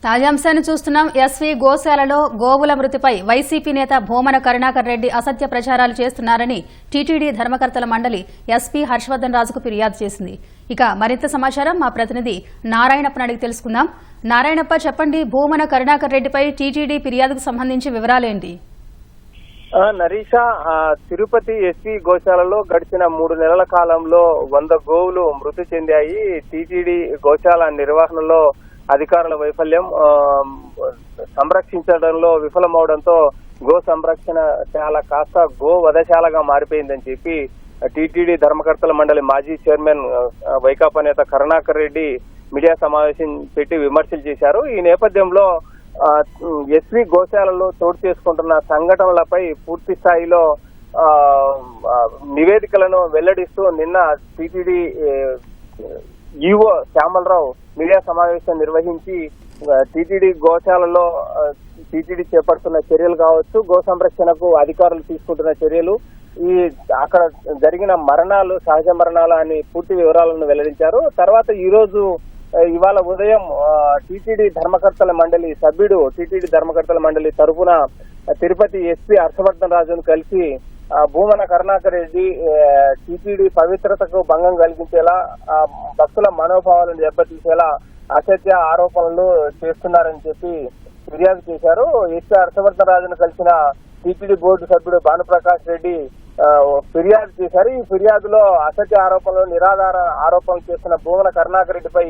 తాజాంశాన్ని చూస్తున్నాం. ఎస్వీ గోశాలలో గోవుల మృతిపై వైసీపీ నేత భూమన కరుణాకర్ రెడ్డి అసత్య ప్రచారాలు చేస్తున్నారని టీటీడీ ధర్మకర్తల మండలి ఎస్పీ హర్షవర్ధన్ రాజుకు ఫిర్యాదు చేసింది. ఇక మరింత సమాచారం మా ప్రతినిధి నారాయణప్పని అడిగి తెలుసుకుందాం. నారాయణప్ప, చెప్పండి, భూమన కరుణాకర్ రెడ్డిపై టీటీడీ ఫిర్యాదుకు సంబంధించి వివరాలేంటి? నరీషా, తిరుపతి ఎస్వీ గోశాలలో గడిచిన 3 నెలల కాలంలో 100 గోవులు మృతి చెందాయి. టీటీడీ గోశాల నిర్వహణలో అధికారుల వైఫల్యం, సంరక్షించడంలో విఫలమవడంతో గో సంరక్షణశాల కాస్త గో వధశాలగా మారిపోయిందని చెప్పి టీటీడీ ధర్మకర్తల మండలి మాజీ చైర్మన్ వైకాపా నేత కరుణాకర్ రెడ్డి మీడియా సమావేశం పెట్టి విమర్శలు చేశారు. ఈ నేపథ్యంలో ఎస్వీ గోశాలలో చోటు చేసుకుంటున్న సంఘటనలపై పూర్తి స్థాయిలో నివేదికలను వెల్లడిస్తూ నిన్న టీటీడీ ఈవో శ్యామలరావు మీడియా సమావేశం నిర్వహించి టీటీడీ గోశాలలో టీటీడీ చేపడుతున్న చర్యలు కావచ్చు, గో సంరక్షణకు అధికారులు తీసుకుంటున్న చర్యలు, అక్కడ జరిగిన మరణాలు, సహజ మరణాలు అని పూర్తి వివరాలను వెల్లడించారు. తర్వాత ఇవాళ ఉదయం టీటీడీ ధర్మకర్తల మండలి సభ్యుడు టీటీడీ ధర్మకర్తల మండలి తరఫున తిరుపతి ఎస్పీ హర్షవర్ధన్ రాజును కలిసి భూమన కరుణాకర్ రెడ్డి టీటీడీ పవిత్రతకు భంగం కలిగించేలా, భక్తుల మనోభావాలను దెబ్బతీసేలా అసత్య ఆరోపణలు చేస్తున్నారని చెప్పి ఫిర్యాదు చేశారు. ఎస్పీ హర్షవర్ధన్ రాజును కలిసిన టీటీడీ బోర్డు సభ్యుడు భానుప్రకాష్ రెడ్డి ఫిర్యాదు చేశారు. ఈ ఫిర్యాదులో అసత్య ఆరోపణలు, నిరాధార ఆరోపణలు చేస్తున్న భూమన కరుణాకర్ రెడ్డిపై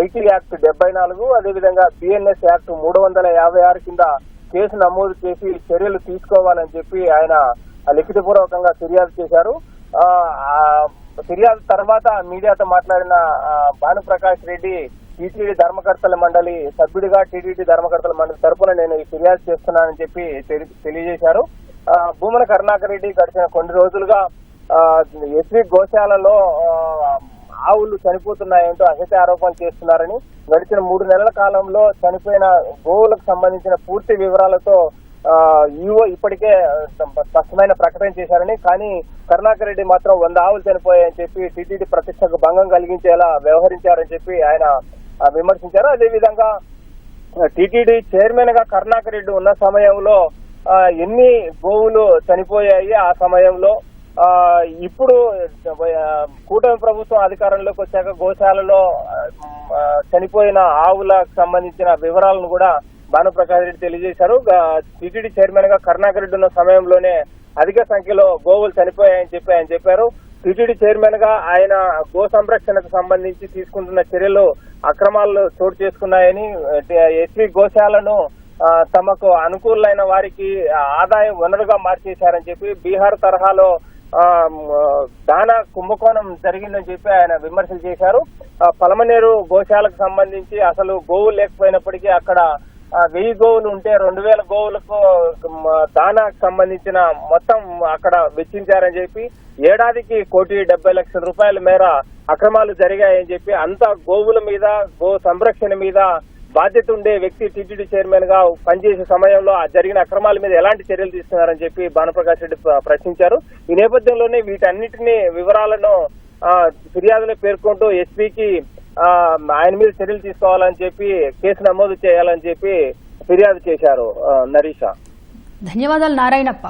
ఐటీ యాక్ట్ 74, అదేవిధంగా బిఎన్ఎస్ యాక్ట్ 356 కింద కేసు నమోదు చేసి చర్యలు తీసుకోవాలని చెప్పి ఆయన లిఖితపూర్వకంగా ఫిర్యాదు చేశారు. ఫిర్యాదు తర్వాత మీడియాతో మాట్లాడిన భానుప్రకాష్ రెడ్డి టీటీడీ ధర్మకర్తల మండలి సభ్యుడిగా టీటీడీ ధర్మకర్తల మండలి తరఫున నేను ఈ ఫిర్యాదు చేస్తున్నానని చెప్పి తెలియజేశారు. భూమన కరుణాకర్ రెడ్డి గడిచిన కొన్ని రోజులుగా ఎస్వీ గోశాలలో ఆవులు చనిపోతున్నాయంటూ అసత్య ఆరోపణలు చేస్తున్నారని, గడిచిన 3 నెలల కాలంలో చనిపోయిన గోవులకు సంబంధించిన పూర్తి వివరాలతో ఈవో ఇప్పటికే స్పష్టమైన ప్రకటన చేశారని, కానీ కరుణాకర్ రెడ్డి మాత్రం 100 ఆవులు చనిపోయాయని చెప్పి టీటీడీ ప్రతిష్టకు భంగం కలిగించేలా వ్యవహరించారని చెప్పి ఆయన విమర్శించారు. అదేవిధంగా టీటీడీ చైర్మన్ గా కరుణాకర్ రెడ్డి ఉన్న సమయంలో ఎన్ని గోవులు చనిపోయాయి, ఆ సమయంలో ఇప్పుడు కూటమి ప్రభుత్వం అధికారంలోకి వచ్చాక గోశాలలో చనిపోయిన ఆవులకు సంబంధించిన వివరాలను కూడా భానుప్రకాష్ రెడ్డి తెలియజేశారు. టీటీడీ చైర్మన్ గా కరుణాకర్ రెడ్డి ఉన్న సమయంలోనే అధిక సంఖ్యలో గోవులు చనిపోయాయని చెప్పి ఆయన చెప్పారు. టీటీడీ చైర్మన్ గా ఆయన గో సంరక్షణకు సంబంధించి తీసుకుంటున్న చర్యలు అక్రమాలు చోటు చేసుకున్నాయని, ఎస్వీ గోశాలను తమకు అనుకూలైన వారికి ఆదాయ వనరుగా మార్చేశారని చెప్పి, బీహార్ తరహాలో దానా కుంభకోణం జరిగిందని చెప్పి ఆయన విమర్శలు చేశారు. పలమనేరు గోశాలకు సంబంధించి అసలు గోవులు లేకపోయినప్పటికీ అక్కడ 1000 గోవులు ఉంటే 2000 గోవులకు దానాకు సంబంధించిన మొత్తం అక్కడ వెచ్చించారని చెప్పి, ఏడాదికి 1,70,00,000 మేర అక్రమాలు జరిగాయని చెప్పి, అంత గోవుల మీద, గో సంరక్షణ మీద బాధ్యత ఉండే వ్యక్తి టీటీడీ చైర్మన్ గా పనిచేసే సమయంలో జరిగిన అక్రమాల మీద ఎలాంటి చర్యలు తీసుకున్నారని చెప్పి భానుప్రకాష్ రెడ్డి ప్రశ్నించారు. ఈ నేపథ్యంలోనే వీటన్నిటిని వివరాలను ఫిర్యాదులో పేర్కొంటూ ఎస్పీకి ఆయన మీద చర్యలు తీసుకోవాలని చెప్పి, కేసు నమోదు చేయాలని చెప్పి ఫిర్యాదు చేశారు. నరీషా, ధన్యవాదాలు నారాయణప్ప.